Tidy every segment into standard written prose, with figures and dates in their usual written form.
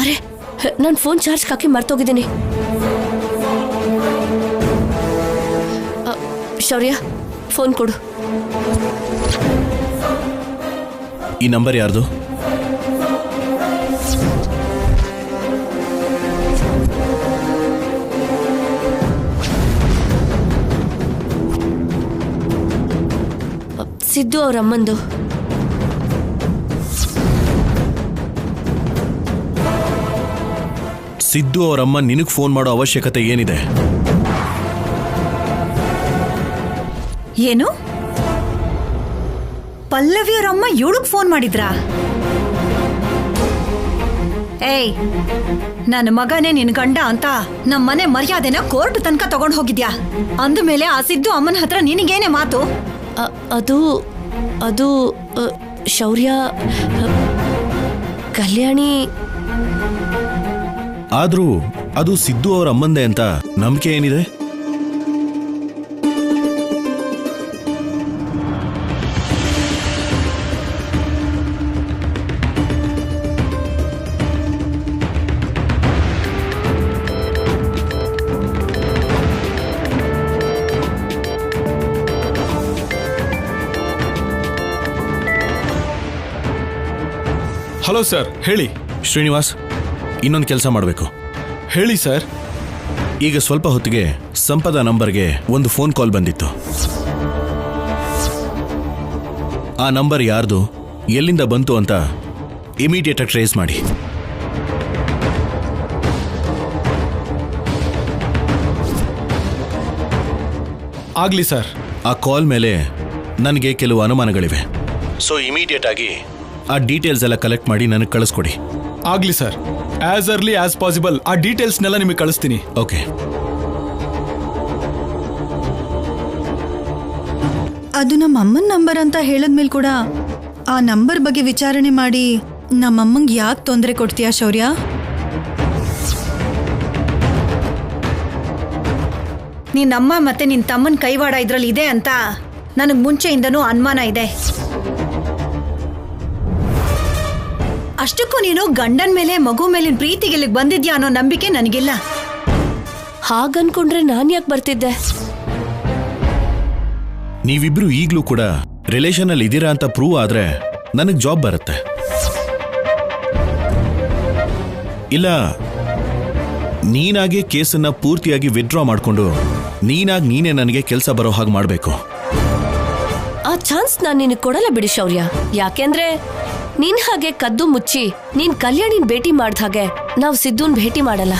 ಅರೆ, ನಾನು phone charge ಹಾಕಿ ಮರ್ತೋಗಿದ್ದೀನಿ. ಶೌರ್ಯ, ಫೋನ್ ಕೊಡು. ಈ ನಂಬರ್ ಯಾರ್ದು? ಸಿದ್ದು ಅವ್ರ ಅಮ್ಮಂದು. ಸಿದ್ದು ಅವರಮ್ಮ ನಿನಗೆ ಫೋನ್ ಮಾಡೋ ಅವಶ್ಯಕತೆ ಏನಿದೆ? ಏನು? ಪಲ್ಲವಿ ಅವರಮ್ಮ ಇವಳಿಗೆ ಫೋನ್ ಮಾಡಿದ್ರಾ? ಏಯ್, ನನ್ನ ಮಗನೇ ನಿನ್ ಗಂಡ ಅಂತ ನಮ್ಮನೆ ಮರ್ಯಾದೆನ ಕೋರ್ಟ್ ತನಕ ತಗೊಂಡು ಹೋಗಿದ್ಯಾ. ಅಂದಮೇಲೆ ಆ ಸಿದ್ದು ಅಮ್ಮನ ಹತ್ರ ನಿನಗೇನೆ ಮಾತು? ಅದು ಅದು ಶೌರ್ಯ, ಕಲ್ಯಾಣಿ. ಆದ್ರೂ ಅದು ಸಿದ್ದು ಅವರ ಅಮ್ಮಂದೆ ಅಂತ ನಂಬಿಕೆ ಏನಿದೆ? ಹಲೋ ಸರ್, ಹೇಳಿ. ಶ್ರೀನಿವಾಸ್, ಇನ್ನೊಂದು ಕೆಲಸ ಮಾಡಬೇಕು. ಹೇಳಿ ಸರ್. ಈಗ ಸ್ವಲ್ಪ ಹೊತ್ತಿಗೆ ಸಂಪದ ನಂಬರ್ಗೆ ಒಂದು ಫೋನ್ ಕಾಲ್ ಬಂದಿತ್ತು. ಆ ನಂಬರ್ ಯಾರ್ದು, ಎಲ್ಲಿಂದ ಬಂತು ಅಂತ ಇಮಿಡಿಯೇಟ್ ಆಗಿ ಟ್ರೇಸ್ ಮಾಡಿ. ಆಗ್ಲಿ ಸರ್. ಆ ಕಾಲ್ ಮೇಲೆ ನನಗೆ ಕೆಲವು ಅನುಮಾನಗಳಿವೆ. ಸೊ ಇಮಿಡಿಯೇಟ್ ಆಗಿ ಆ ಡೀಟೇಲ್ಸ್ ಎಲ್ಲ ಕಲೆಕ್ಟ್ ಮಾಡಿ ನನಗೆ ಕಳಿಸ್ಕೊಡಿ. ಆಗ್ಲಿ sir. As early as possible ಆ ಡೀಟೇಲ್ಸ್ನೆಲ್ಲ ನಿಮಗೆ ಕಳಿಸ್ತೀನಿ. ಓಕೆ. ಅದು ನಮ್ಮ ಅಮ್ಮನ ನಂಬರ್ ಅಂತ ಹೇಳಿದ್ಮೇಲೆ ಕೂಡ ಆ ನಂಬರ್ ಬಗ್ಗೆ ವಿಚಾರಣೆ ಮಾಡಿ ನಮ್ಮಮ್ಮಂಗೆ ಯಾಕೆ ತೊಂದರೆ ಕೊಡ್ತೀಯಾ ಶೌರ್ಯ? ನಿನ್ನಮ್ಮ ಮತ್ತೆ ನಿನ್ನ ತಮ್ಮನ ಕೈವಾಡ ಇದ್ರಲ್ಲಿ ಇದೆ ಅಂತ ನನಗೆ ಮುಂಚೆಯಿಂದನೂ ಅನುಮಾನ ಇದೆ. ಅಷ್ಟಕ್ಕೂ ನೀನು ಗಂಡನ ಮೇಲೆ ಮಗು ಮೇಲಿನ ಪ್ರೀತಿಗೆ ಇಲ್ಲಿಗೆ ಬಂದಿದ್ಯಾ ಅನ್ನೋ ನಂಬಿಕೆ ನನಗಿಲ್ಲ. ಹಾಗನ್ಕೊಂಡ್ರೆ ನಾನು ಯಾಕೆ ಬರ್ತಿದ್ದೆ? ನೀವಿಬ್ರು ಈಗಲೂ ಕೂಡ ರಿಲೇಷನ್ ಅಲ್ಲಿ ಇದ್ದೀರಾ ಅಂತ ಪ್ರೂವ್ ಆದ್ರೆ ನನಗೆ ಜಾಬ್ ಬರುತ್ತೆ. ಇಲ್ಲ ನೀನಾಗೆ ಕೇಸನ್ನ ಪೂರ್ತಿಯಾಗಿ ವಿತ್ಡ್ರಾ ಮಾಡಿಕೊಂಡು ನೀನೇ ನನಗೆ ಕೆಲಸ ಬರೋ ಹಾಗೆ ಮಾಡಬೇಕು. ಆ ಚಾನ್ಸ್ ನಾನು ನಿನಗೆ ಕೊಡಲ್ಲ ಬಿಡಿ ಶೌರ್ಯ. ಯಾಕೆಂದ್ರೆ ನೀನ್ ಹಾಗೆ ಕದ್ದು ಮುಚ್ಚಿ ನೀನ್ ಕಲ್ಯಾಣಿನ ಭೇಟಿ ಮಾಡ್ದ ಹಾಗೆ ನಾವು ಸಿದ್ದುನ್ ಭೇಟಿ ಮಾಡಲ್ಲ.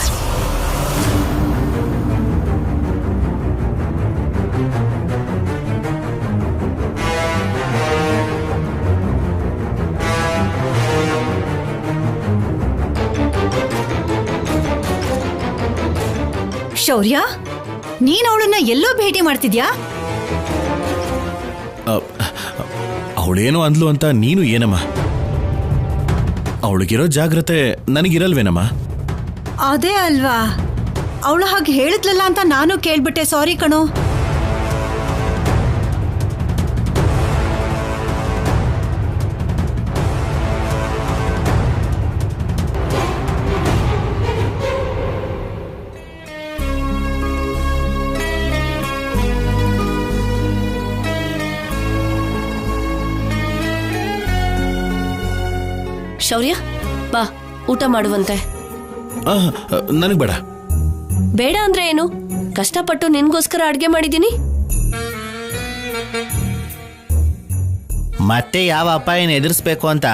ಶೌರ್ಯ, ನೀನ್ ಅವಳನ್ನ ಎಲ್ಲೋ ಭೇಟಿ ಮಾಡ್ತಿದ್ಯಾ? ಅವಳೇನೋ ಅಂದ್ಲು ಅಂತ ನೀನು ಏನಮ್ಮ? ಅವಳಿಗಿರೋ ಜಾಗ್ರತೆ ನನಗಿರಲ್ವೇನಮ್ಮ? ಅದೇ ಅಲ್ವಾ, ಅವಳು ಹಾಗೆ ಹೇಳಿದ್ಲಲ್ಲ ಅಂತ ನಾನು ಕೇಳ್ಬಿಟ್ಟೆ. ಸಾರಿ ಕಣೋ. ಶೌರ್ಯ, ಬಾ ಊಟ ಮಾಡುವಂತೆ. ನನಗೆ ಬೇಡ. ಬೇಡ ಅಂದ್ರೆ ಏನು? ಕಷ್ಟಪಟ್ಟು ನಿನ್ಗೋಸ್ಕರ ಅಡ್ಗೆ ಮಾಡಿದ್ದೀನಿ. ಮತ್ತೆ ಯಾವ ಅಪಾಯನ ಎದುರಿಸ್ಬೇಕು ಅಂತ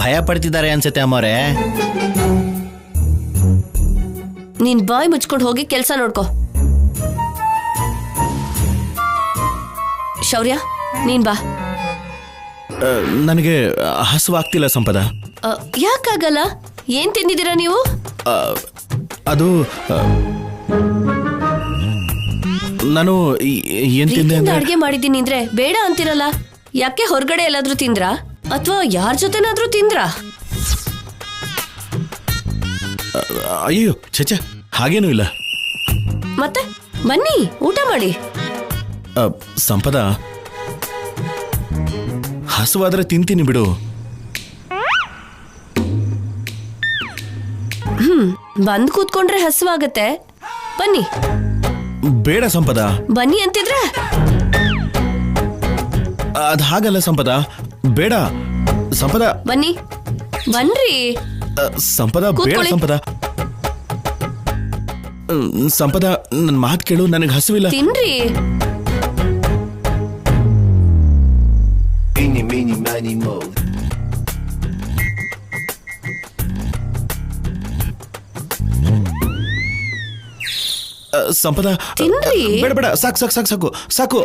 ಭಯ ಪಡ್ತಿದ್ದಾರೆ ಅನ್ಸುತ್ತೆ ಅಮ್ಮೋರೆ. ನೀನ್ ಬಾಯ್ ಮುಚ್ಕೊಂಡು ಹೋಗಿ ಕೆಲಸ ನೋಡ್ಕೋ. ಶೌರ್ಯ, ನೀನ್ ಬಾ. ನನಗೆ ಹಸುವಾಗ್ತಿಲ್ಲ ಸಂಪದ. ಯಾಕಾಗಲ್ಲ? ಏನ್ ತಿಂದಿದ್ದೀರಾ ನೀವು? ಅದು ನಾನು ಏನ್ ತಿಂದೆ ಅಂದ್ರೆ ಅಡ್ಗೆ ಮಾಡಿದ್ದೀನಿ ಅಂದ್ರೆ ಬೇಡ ಅಂತಿರಲ್ಲ. ಯಾಕೆ ಹೊರಗಡೆ ಎಲ್ಲಾದ್ರೂ ತಿಂದ್ರಾ ಅಥವಾ ಯಾರ ಜೊತೆನಾದ್ರೂ ತಿಂದ್ರಾ? ಅಯ್ಯೋ ಛೆ ಹಾಗೇನೂ ಇಲ್ಲ. ಮತ್ತೆ ಬನ್ನಿ ಊಟ ಮಾಡಿ. ಸಂಪದ, ಹಸುವಾದ್ರೆ ತಿಂತೀನಿ ಬಿಡು. ಬಂದ್ ಕೂತ್ಕೊಂಡ್ರೆ ಹಸುವಾಗತ್ತೆ. ಬನ್ನಿ. ಬೇಡ ಸಂಪದ. ಬನ್ನಿ ಅಂತಿದ್ರೆ. ಅದ್ ಹಾಗಲ್ಲ ಸಂಪದ, ಬೇಡ ಸಂಪದ. ಬನ್ನಿ ಬನ್ರಿ. ಸಂಪದ ಬೇಡ ಕೂತ್ಕೊಳ್ಳಿ. ಸಂಪದ. ಸಂಪದ ನನ್ನ ಮಾತು ಕೇಳು, ನನಗೆ ಹಸುವಿಲ್ಲ. ತಿನ್ರಿ. ಸಂಪದ ತಿನ್ರಿ. ಬೇಡ ಬೇಡ, ಸಾಕು ಸಾಕು ಸಾಕು ಸಾಕು ಸಾಕು.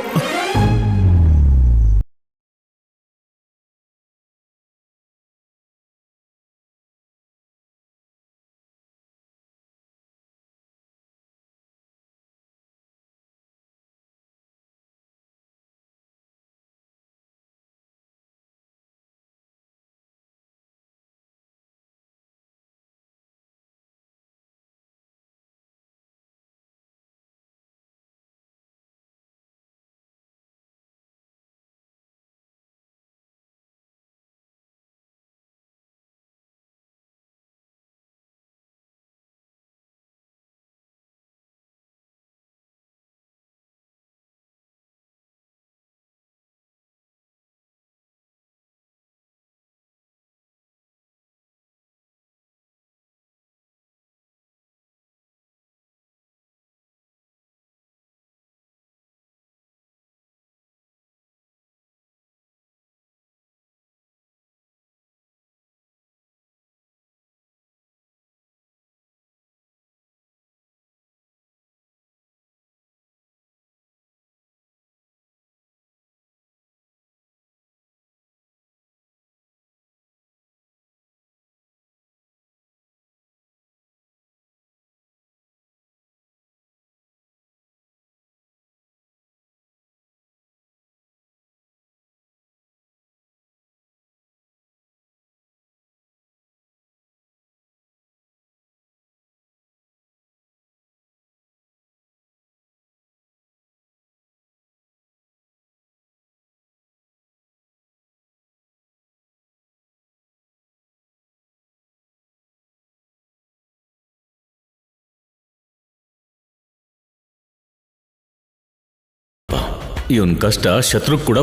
ಇವನ್ ಕಷ್ಟ ಶತ್ರು ಕೂಡ.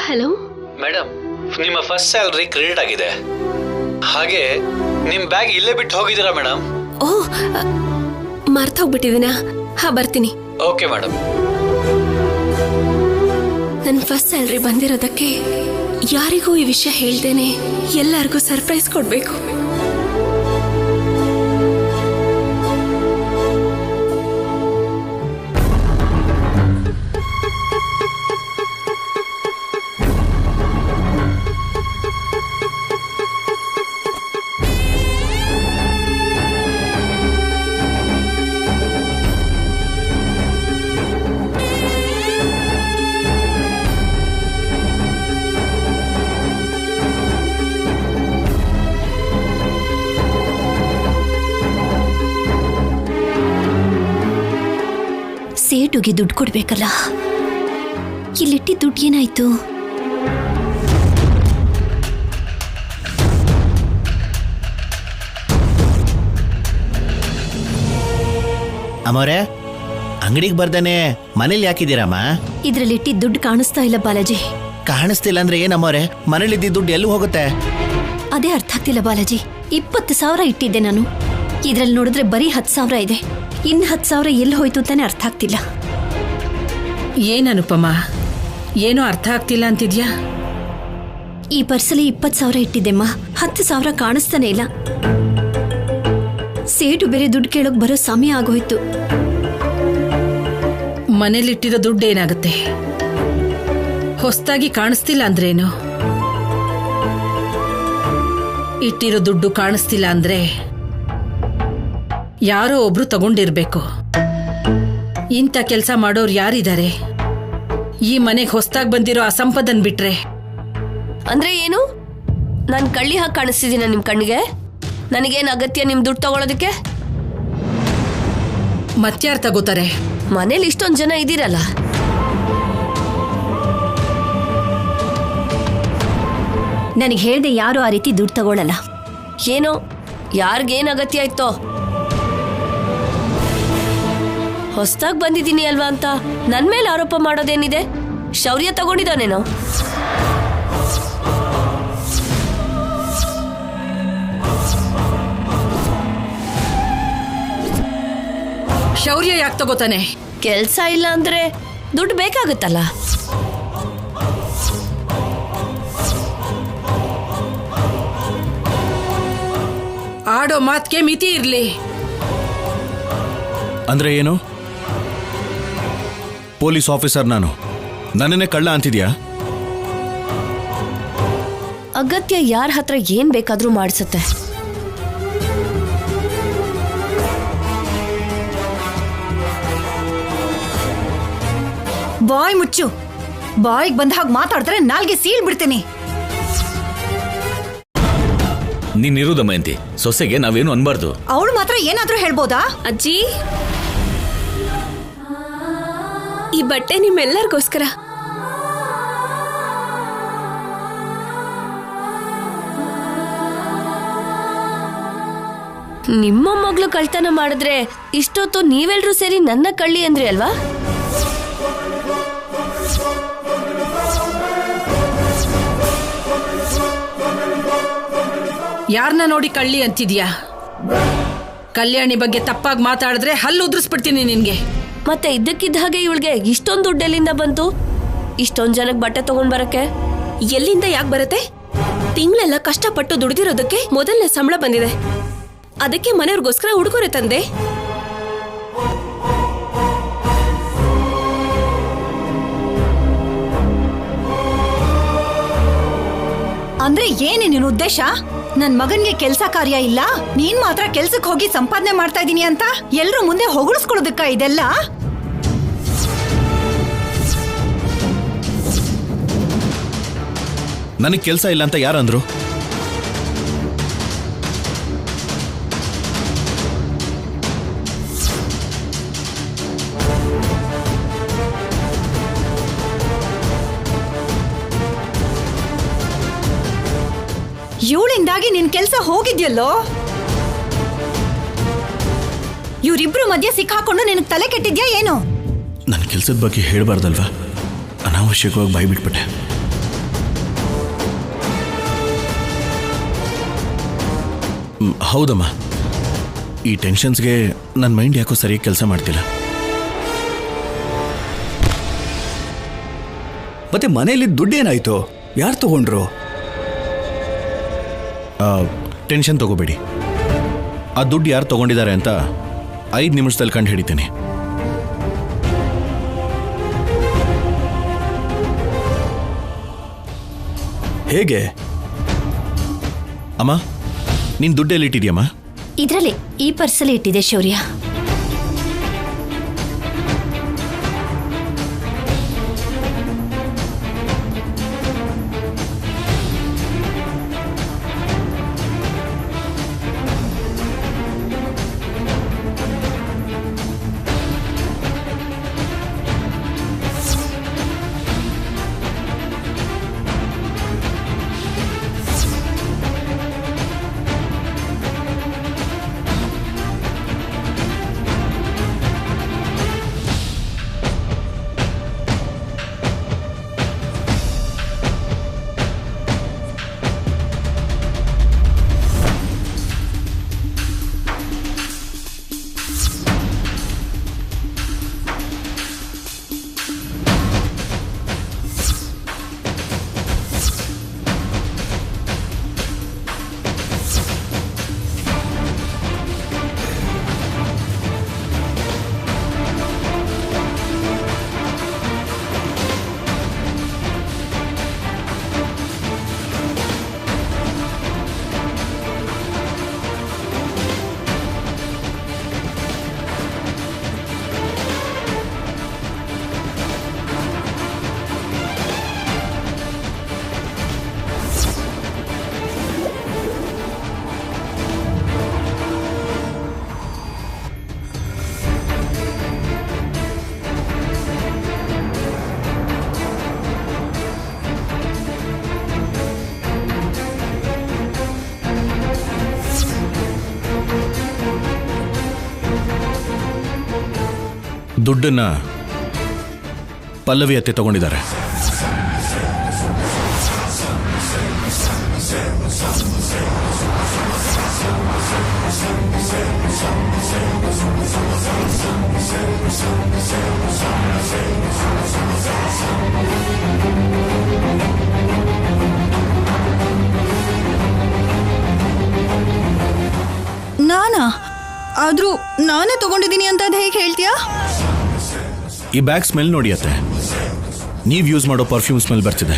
ಹಲೋ ಮೇಡಮ್, ನಿಮ್ಮ ಫಸ್ಟ್ ಸ್ಯಾಲರಿ ಕ್ರೆಡಿಟ್ ಆಗಿದೆ. ಹಾಗೆ ನಿಮ್ ಬ್ಯಾಗ್ ಇಲ್ಲೇ ಬಿಟ್ಟು ಹೋಗಿದ್ದೀರಾ ಮೇಡಮ್? ಓ, ಮರ್ತೋಗ್ಬಿಟ್ಟಿದ್ದೀನಾ? ಹಾ, ಬರ್ತೀನಿ. Okay madam. ನನ್ನ ಫಸ್ಟ್ ಸ್ಯಾಲರಿ ಬಂದಿರೋದಕ್ಕೆ ಯಾರಿಗೂ ಈ ವಿಷಯ ಹೇಳ್ದೇನೆ ಎಲ್ಲರಿಗೂ ಸರ್ಪ್ರೈಸ್ ಕೊಡ್ಬೇಕು. ಸೇಟುಗೆ ದುಡ್ಡು ಕೊಡ್ಬೇಕಲ್ಲ, ಇಲ್ಲಿಟ್ಟಿ ದುಡ್ಡು ಏನಾಯ್ತು? ಅಮ್ಮವ್ರೆ, ಅಂಗಡಿಗೆ ಬರ್ದೇನೆ ಮನೇಲಿ ಯಾಕಿದ್ದೀರಮ್ಮ? ಇದ್ರಲ್ಲಿಟ್ಟಿ ದುಡ್ಡು ಕಾಣಿಸ್ತಾ ಇಲ್ಲ ಬಾಲಾಜಿ. ಕಾಣಿಸ್ತಿಲ್ಲ ಅಂದ್ರೆ ಏನಮ್ಮವ್ರೆ? ಮನೇಲಿದ್ದ ದುಡ್ಡು ಎಲ್ಲಿ ಹೋಗುತ್ತೆ? ಅದೇ ಅರ್ಥ ಆಗ್ತಿಲ್ಲ ಬಾಲಾಜಿ. 20,000 ಇಟ್ಟಿದ್ದೆ ನಾನು. ಇದ್ರಲ್ಲಿ ನೋಡಿದ್ರೆ ಬರೀ 10,000 ಇದೆ. ಇನ್ನು 10,000 ಎಲ್ಲಿ ಹೋಯ್ತು ಅಂತಾನೆ ಅರ್ಥ ಆಗ್ತಿಲ್ಲ. ಏನ್ ಅನುಪಮ, ಏನೋ ಅರ್ಥ ಆಗ್ತಿಲ್ಲ ಅಂತಿದ್ಯಾ? ಈ ಪರ್ಸಲ್ಲಿ 20,000 ಇಟ್ಟಿದ್ದೆಮ್ಮ. 10,000 ಕಾಣಿಸ್ತಾನೆ ಇಲ್ಲ. ಸೇಟು ಬೇರೆ ದುಡ್ಡು ಕೇಳೋಕ್ ಬರೋ ಸಮಯ ಆಗೋಯ್ತು. ಮನೇಲಿಟ್ಟಿರೋ ದುಡ್ಡು ಏನಾಗುತ್ತೆ? ಹೊಸ್ದಾಗಿ ಕಾಣಿಸ್ತಿಲ್ಲ ಅಂದ್ರೇನು? ಇಟ್ಟಿರೋ ದುಡ್ಡು ಕಾಣಿಸ್ತಿಲ್ಲ ಅಂದ್ರೆ ಯಾರೋ ಒಬ್ರು ತಗೊಂಡಿರ್ಬೇಕು. ಇಂಥ ಕೆಲಸ ಮಾಡೋರು ಯಾರಿದ್ದಾರೆ? ಈ ಮನೆಗೆ ಹೊಸ್ದಾಗ್ ಬಂದಿರೋ ಆ ಸಂಪದನ್ ಬಿಟ್ರೆ. ಅಂದ್ರೆ ಏನು? ನಾನು ಕಳ್ಳಿ ಹಾಕಿ ಕಾಣಿಸ್ತಿದ್ದೀನ ನಿಮ್ ಕಣ್ಣಿಗೆ? ನನಗೇನು ಅಗತ್ಯ ನಿಮ್ ದುಡ್ಡು ತಗೊಳೋದಕ್ಕೆ? ಮತ್ಯಾರು ತಗೋತಾರೆ? ಮನೇಲಿ ಇಷ್ಟೊಂದು ಜನ ಇದ್ದೀರಲ್ಲ. ನನಗೆ ಹೇಳ್ದೆ ಯಾರು ಆ ರೀತಿ ದುಡ್ಡು ತಗೊಳ್ಳಲ್ಲ. ಏನೋ ಯಾರಿಗೇನು ಅಗತ್ಯ ಇತ್ತೋ. ಹೊಸ್ದಾಗ್ ಬಂದಿದ್ದೀನಿ ಅಲ್ವಾ ಅಂತ ನನ್ ಮೇಲೆ ಆರೋಪ ಮಾಡೋದೇನಿದೆ? ಶೌರ್ಯ ತಗೊಂಡಿದ್ದಾನೇನೋ? ಶೌರ್ಯ ಯಾಕೆ ತಗೋತಾನೆ? ಕೆಲ್ಸ ಇಲ್ಲ ಅಂದ್ರೆ ದುಡ್ಡು ಬೇಕಾಗುತ್ತಲ್ಲ. ಆಡೋ ಮಾತ್ಗೆ ಮಿತಿ ಇರ್ಲಿ. ಅಂದ್ರೆ ಏನು? ಪೊಲೀಸ್ ಆಫೀಸರ್ ನಾನು, ನನ್ನನ್ನೇ ಕಳ್ಳ ಅಂತಿದ್ಯಾ? ಅಗತ್ಯ ಯಾರ ಹತ್ರ ಏನ್ ಬೇಕಾದ್ರೂ ಮಾಡಿಸುತ್ತೆ. ಬಾಯ್ ಮುಚ್ಚು. ಬಾಯ್ಗೆ ಬಂದ ಹಾಗೆ ಮಾತಾಡಿದ್ರೆ ನಾಲ್ಗೆ ಸೀಲ್ ಬಿಡ್ತೀನಿ. ನೀನಿರು ದಮಯಂತಿ, ಸೊಸೆಗೆ ನಾವೇನು ಅನ್ಬಾರ್ದು. ಅವಳು ಮಾತ್ರ ಏನಾದ್ರೂ ಹೇಳ್ಬೋದಾ? ಅಜ್ಜಿ, ಈ ಬಟ್ಟೆ ನಿಮ್ಮೆಲ್ಲರಿಗೋಸ್ಕರ. ನಿಮ್ಮ ಮಗಳು ಕಳ್ತನ ಮಾಡಿದ್ರೆ ಇಷ್ಟೊತ್ತು ನೀವೆಲ್ರೂ ಸೇರಿ ನನ್ನ ಕಳ್ಳಿ ಅಂದ್ರಿ ಅಲ್ವಾ? ಯಾರನ್ನ ನೋಡಿ ಕಳ್ಳಿ ಅಂತಿದ್ಯಾ? ಕಲ್ಯಾಣಿ ಬಗ್ಗೆ ತಪ್ಪಾಗಿ ಮಾತಾಡಿದ್ರೆ ಹಲ್ಲು ಉದ್ರಿಸ್ಬಿಡ್ತೀನಿ ನಿನ್ಗೆ. ಮತ್ತೆ ಇದ್ದಕ್ಕಿದ್ದ ಹಾಗೆ ಇವಳಿಗೆ ಇಷ್ಟೊಂದು ದುಡ್ಡು ಎಲ್ಲಿಂದ ಬಂತು? ಇಷ್ಟೊಂದು ಜನಕ್ಕೆ ಬಟ್ಟೆ ತಗೊಂಡ್ ಬರಕ್ಕೆ ಎಲ್ಲಿಂದ ಯಾಕೆ ಬರುತ್ತೆ? ತಿಂಗಳೆಲ್ಲ ಕಷ್ಟಪಟ್ಟು ದುಡಿದಿರೋದಕ್ಕೆ ಮೊದಲನೇ ಸಂಬಳ ಬಂದಿದೆ. ಅದಕ್ಕೆ ಮನೆಯವ್ರಿಗೋಸ್ಕರ ಉಡುಗೊರೆ ತಂದೆ. ಅಂದ್ರೆ ಏನೇ ನಿನ್ ಉದ್ದೇಶ? ನನ್ ಮಗನ್ಗೆ ಕೆಲ್ಸ ಕಾರ್ಯ ಇಲ್ಲ, ನೀನ್ ಮಾತ್ರ ಕೆಲ್ಸಕ್ಕೆ ಹೋಗಿ ಸಂಪಾದನೆ ಮಾಡ್ತಾ ಇದೀನಿ ಅಂತ ಎಲ್ರೂ ಮುಂದೆ ಹೊಗಳಿಸ್ಕೊಳ್ಳೋದಕ್ಕ ಇದೆಲ್ಲ? ನನಗೆ ಕೆಲಸ ಇಲ್ಲ ಅಂತ ಯಾರಂದ್ರು? ಇವಳಿಂದಾಗಿ ನಿನ್ ಕೆಲ್ಸ ಹೋಗಿದ್ಯಲ್ಲೋ. ಇವರಿಬ್ರು ಮಧ್ಯೆ ಸಿಕ್ಕಾಕೊಂಡು ನಿನಗೆ ತಲೆ ಕೆಟ್ಟಿದ್ಯಾ ಏನು? ನನ್ನ ಕೆಲಸದ ಬಗ್ಗೆ ಹೇಳ್ಬಾರ್ದಲ್ವಾ? ಅನಾವಶ್ಯಕವಾಗಿ ಬಾಯ್ಬಿಟ್ಬಿಟ್ಟೆ. ಹೌದಮ್ಮ, ಈ ಟೆನ್ಷನ್ಸ್ಗೆ ನನ್ನ ಮೈಂಡ್ ಯಾಕೋ ಸರಿಯಾಗಿ ಕೆಲಸ ಮಾಡ್ತಿಲ್ಲ. ಮತ್ತೆ ಮನೆಯಲ್ಲಿ ದುಡ್ಡೇನಾಯ್ತು? ಯಾರು ತಗೊಂಡ್ರು? ಟೆನ್ಷನ್ ತಗೋಬೇಡಿ. ಆ ದುಡ್ಡು ಯಾರು ತಗೊಂಡಿದ್ದಾರೆ ಅಂತ 5 ನಿಮಿಷದಲ್ಲಿ ಕಂಡು ಹಿಡಿತೀನಿ. ಹೇಗೆ? ಅಮ್ಮ, ನಿನ್ ದುಡ್ಡೆಲ್ಲಿ ಇಟ್ಟಿದ್ಯಮ್ಮ? ಇದ್ರಲ್ಲಿ ಈ ಪರ್ಸಲ್ಲಿ ಇಟ್ಟಿದೆ ಶೌರ್ಯ. ದುಡ್ಡನ್ನ ಪಲ್ಲವಿ ಅತ್ತೆ ತಗೊಂಡಿದ್ದಾರೆ. ನಾನಾ? ಆದ್ರೂ ನಾನೇ ತಗೊಂಡಿದ್ದೀನಿ ಅಂತ ಅದು ಹೇಗೆ ಹೇಳ್ತೀಯಾ? ಈ ಬ್ಯಾಗ್ ಸ್ಮೆಲ್ ನೋಡಿ ಅತ್ತೆ, ನೀವು ಯೂಸ್ ಮಾಡೋ ಪರ್ಫ್ಯೂಮ್ ಸ್ಮೆಲ್ ಬರ್ತಿದೆ.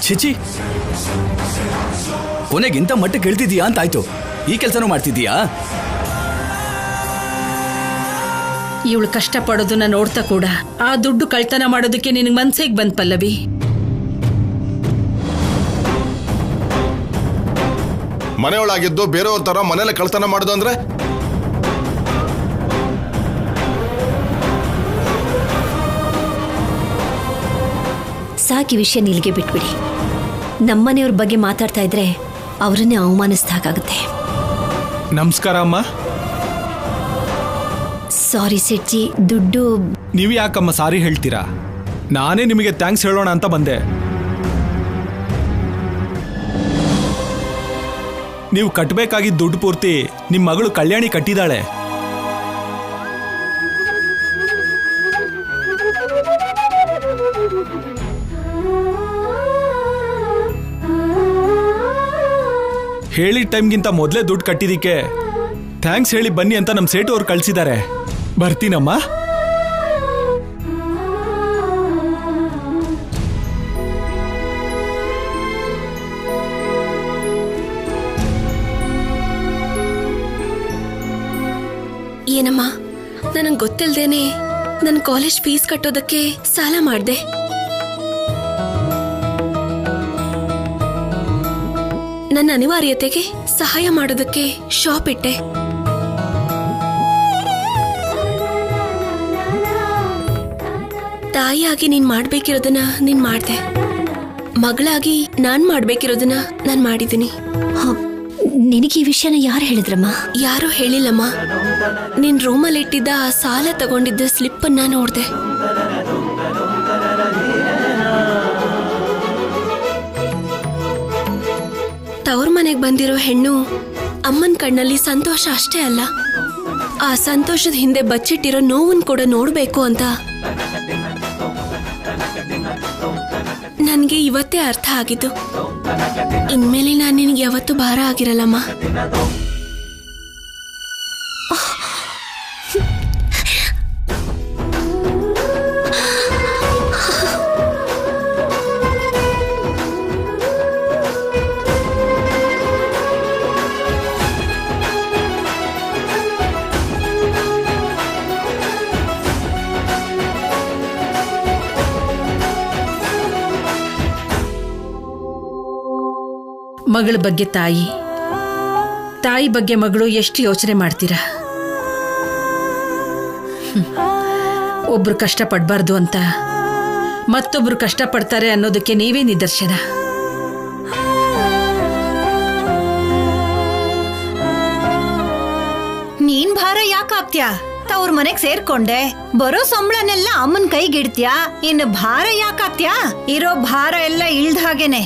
ಚಿಚಿ, ಕೊನೆಗಿಂತ ಮಟ್ಟಕ್ಕೆ ಹೇಳ್ತಿದೀಯಾ ಅಂತಾಯ್ತು. ಈ ಕೆಲಸನೂ ಮಾಡ್ತಿದ್ದೀಯಾ? ಇವಳು ಕಷ್ಟಪಡೋದನ್ನ ನೋಡ್ತಾ ಕೂಡ ಆ ದುಡ್ಡು ಕಳ್ತನ ಮಾಡೋದಕ್ಕೆ ನಿನಗೆ ಮನ್ಸಿಗೆ ಬಂದ್ ಪಲ್ಲವಿ. ಮನೆಯೊಳಗಿದ್ದು ಬೇರೆಯವ್ರ ತರ ಮನೇಲಿ ಕಳ್ತನ ಮಾಡೋದು ಅಂದ್ರೆ? ಸಾಕಿ ವಿಷಯ ನಿಲ್ಗೆ ಬಿಟ್ಬಿಡಿ. ನಮ್ಮನೆಯವ್ರ ಬಗ್ಗೆ ಮಾತಾಡ್ತಾ ಇದ್ರೆ ಅವರನ್ನೇ ಅವಮಾನಿಸ್ದಾಗುತ್ತೆ. ನಮಸ್ಕಾರ ಅಮ್ಮ. ಸಾರಿ ಸೆಟ್ಜಿ, ದುಡ್ಡು. ನೀವು ಯಾಕಮ್ಮ ಸಾರಿ ಹೇಳ್ತೀರಾ? ನಾನೇ ನಿಮಗೆ ಥ್ಯಾಂಕ್ಸ್ ಹೇಳೋಣ ಅಂತ ಬಂದೆ. ನೀವು ಕಟ್ಟಬೇಕಾಗಿದ್ದ ದುಡ್ಡು ಪೂರ್ತಿ ನಿಮ್ಮ ಮಗಳು ಕಲ್ಯಾಣಿ ಕಟ್ಟಿದಾಳೆ. ಹೇಳಿದ ಟೈಮ್ಗಿಂತ ಮೊದಲೇ ದುಡ್ಡು ಕಟ್ಟಿದಿಕ್ಕೆ ಥ್ಯಾಂಕ್ಸ್ ಹೇಳಿ ಬನ್ನಿ ಅಂತ ನಮ್ಮ ಸೇಟು ಅವ್ರು ಕಳಿಸಿದ್ದಾರೆ. ಬರ್ತೀನಮ್ಮ. ಏನಮ್ಮ, ನನಗೆ ಗೊತ್ತಿಲ್ದೇನೆ ನನ್ನ ಕಾಲೇಜ್ ಫೀಸ್ ಕಟ್ಟೋದಕ್ಕೆ ಸಾಲ ಮಾಡಿದೆ. ನನ್ನ ಅನಿವಾರ್ಯತೆಗೆ ಸಹಾಯ ಮಾಡೋದಕ್ಕೆ ಶಾಪ್ ಇಟ್ಟೆ. ತಾಯಿಯಾಗಿ ನೀನ್ ಮಾಡ್ಬೇಕಿರೋದನ್ನ ನೀನ್ ಮಾಡ್ದೆ, ಮಗಳಾಗಿ ನಾನ್ ಮಾಡ್ಬೇಕಿರೋದನ್ನ ನಾನ್ ಮಾಡಿದ್ದೀನಿ. ನಿನಗೆ ಈ ವಿಷಯನ ಯಾರು ಹೇಳಿದ್ರಮ್ಮ? ಯಾರೂ ಹೇಳಿಲ್ಲಮ್ಮ. ನಿನ್ ರೂಮಲ್ಲಿ ಇಟ್ಟಿದ್ದ ಆ ಸಾಲ ತಗೊಂಡಿದ್ದ ಸ್ಲಿಪ್ ಅನ್ನ ನೋಡ್ದೆ. ತವ್ರ ಮನೆಗೆ ಬಂದಿರೋ ಹೆಣ್ಣು ಅಮ್ಮನ ಕಣ್ಣಲ್ಲಿ ಸಂತೋಷ ಅಷ್ಟೇ ಅಲ್ಲ, ಆ ಸಂತೋಷದ ಹಿಂದೆ ಬಚ್ಚಿಟ್ಟಿರೋ ನೋವನ್ ಕೂಡ ನೋಡ್ಬೇಕು ಅಂತ ನನ್ಗೆ ಇವತ್ತೇ ಅರ್ಥ ಆಗಿದ್ದು. ಇನ್ಮೇಲೆ ನಾನು ನಿನಗೆ ಯಾವತ್ತೂ ಭಾರ ಆಗಿರಲ್ಲಮ್ಮ. ಮಗಳ ಬಗ್ಗೆ ತಾಯಿ, ತಾಯಿ ಬಗ್ಗೆ ಮಗಳು ಎಷ್ಟು ಯೋಚನೆ ಮಾಡ್ತೀರಾ? ಒಬ್ರು ಕಷ್ಟಪಡಬಾರ್ದು ಅಂತ ಮತ್ತೊಬ್ರು ಕಷ್ಟಪಡ್ತಾರೆ ಅನ್ನೋದಕ್ಕೆ ನೀವೇ ನಿದರ್ಶನ. ನೀನ್ ಭಾರ ಯಾಕಾಗ್ತ್ಯಾ? ತವ್ರ ಮನೆಗ್ ಸೇರ್ಕೊಂಡೆ, ಬರೋ ಸಂಬಳನೆಲ್ಲ ಅಮ್ಮನ್ ಕೈಗಿಡ್ತ್ಯಾ, ಇನ್ನು ಭಾರ ಯಾಕಾಗ್ತ್ಯಾ? ಇರೋ ಭಾರ ಎಲ್ಲ ಇಳ್ದ ಹಾಗೇನೆ.